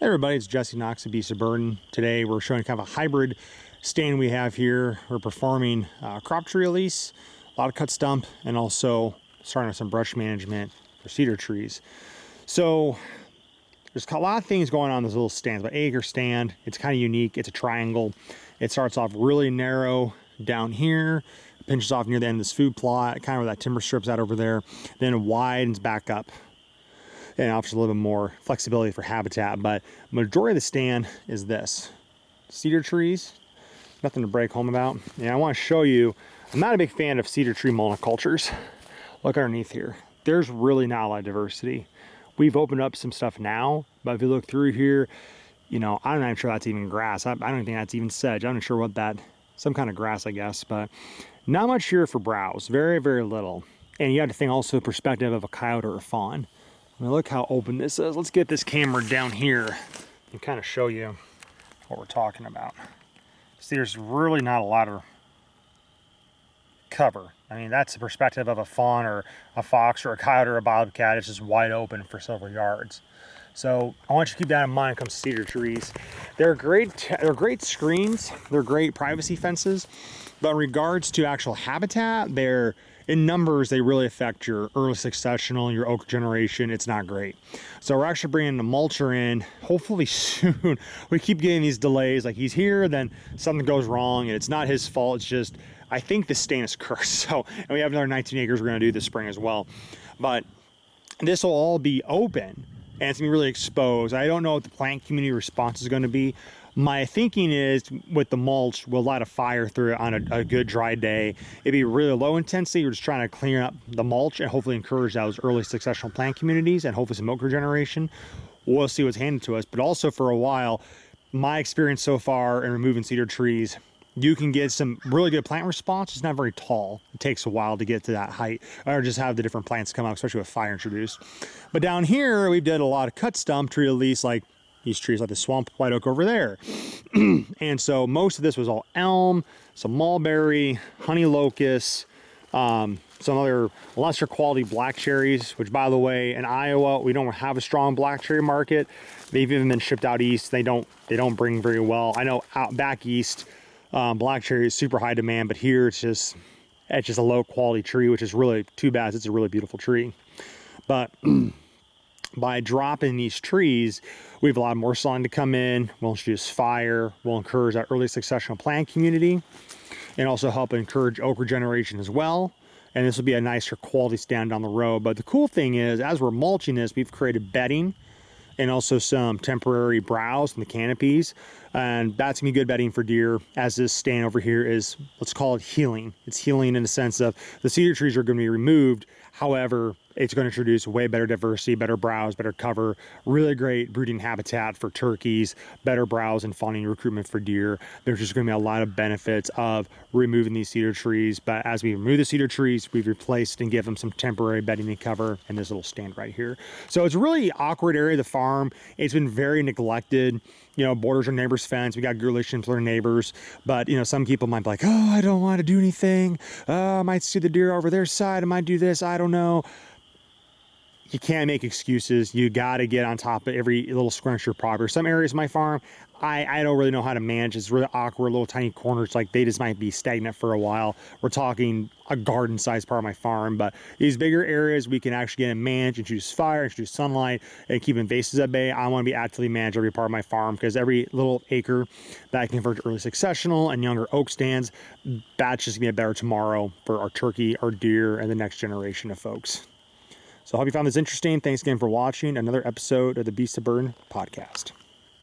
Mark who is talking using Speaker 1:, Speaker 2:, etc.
Speaker 1: Hey everybody, it's Jesse Knox of Beast of Burden. Today we're showing kind of a hybrid stand we have here. We're performing crop tree release, a lot of cut stump, and also starting with some brush management for cedar trees. So there's a lot of things going on in this little stand. It's about 8 acre stand. It's kind of unique. It's a triangle. It starts off really narrow down here, pinches off near the end of this food plot, kind of where that timber strip's at over there, then it widens back up and offers a little bit more flexibility for habitat. But majority of the stand is this. Cedar trees, nothing to break home about. And I want to show you, I'm not a big fan of cedar tree monocultures. Look underneath here. There's really not a lot of diversity. We've opened up some stuff now, but if you look through here, you know, I'm not even sure that's even grass. I don't think that's even sedge. I'm not sure what that, some kind of grass, I guess, but not much here for browse. Very, very little. And you have to think also the perspective of a coyote or a fawn. I mean, look how open this is. Let's get this camera down here and kind of show you what we're talking about. See, there's really not a lot of cover. I mean, that's the perspective of a fawn or a fox or a coyote or a bobcat. It's just wide open for several yards. So I want you to keep that in mind when it comes to cedar trees. They're great screens. They're great privacy fences. But in regards to actual habitat, they're in numbers, they really affect your early successional, your oak generation. It's not great. So we're actually bringing the mulcher in, hopefully soon. We keep getting these delays, like he's here, then something goes wrong, and it's not his fault. It's just, I think the stand is cursed. So, and we have another 19 acres we're gonna do this spring as well. But this will all be open, and it's gonna be really exposed. I don't know what the plant community response is gonna be. My thinking is with the mulch, we'll light a fire through it on a good dry day. It'd be really low intensity. We're just trying to clean up the mulch and hopefully encourage those early successional plant communities and hopefully some oak regeneration. We'll see what's handed to us. But also for a while, my experience so far in removing cedar trees, you can get some really good plant response. It's not very tall. It takes a while to get to that height, or just have the different plants come out, especially with fire introduced. But down here, we did a lot of cut stump tree release, like these trees like the swamp white oak over there. And so most of this was all elm, some mulberry, honey locust, some other lesser quality black cherries, which by the way, in Iowa, we don't have a strong black cherry market. They've even been shipped out east. They don't bring very well. I know out back east, black cherry is super high demand, but here it's just a low quality tree, which is really too bad. It's a really beautiful tree. But by dropping these trees, we have a lot more sun to come in. We'll introduce fire. We'll encourage that early successional plant community and also help encourage oak regeneration as well. And this will be a nicer quality stand down the road. But the cool thing is, as we're mulching this, we've created bedding and also some temporary browse in the canopies. And that's gonna be good bedding for deer, as this stand over here is, let's call it healing. It's healing in the sense of the cedar trees are gonna be removed. However, it's gonna introduce way better diversity, better browse, better cover, really great breeding habitat for turkeys, better browse and fawning recruitment for deer. There's just gonna be a lot of benefits of removing these cedar trees. But as we remove the cedar trees, we've replaced and give them some temporary bedding and cover in this little stand right here. So it's a really awkward area of the farm. It's been very neglected. You know, borders our neighbor's fence. We got good relationships with our neighbors, but you know, some people might be like, oh, I don't want to do anything. I might see the deer over their side. I might do this. I don't know. You can't make excuses. You got to get on top of every little scrunch of your property. Some areas of my farm, I don't really know how to manage. It's really awkward, little tiny corners, like they just might be stagnant for a while. We're talking a garden sized part of my farm, but these bigger areas we can actually get and manage, introduce fire, introduce sunlight, and keep invasives at bay. I want to be actively manage every part of my farm, because every little acre that I can convert to early successional and younger oak stands, that's just gonna be a better tomorrow for our turkey, our deer, and the next generation of folks. So I hope you found this interesting. Thanks again for watching another episode of the Beast of Burden podcast.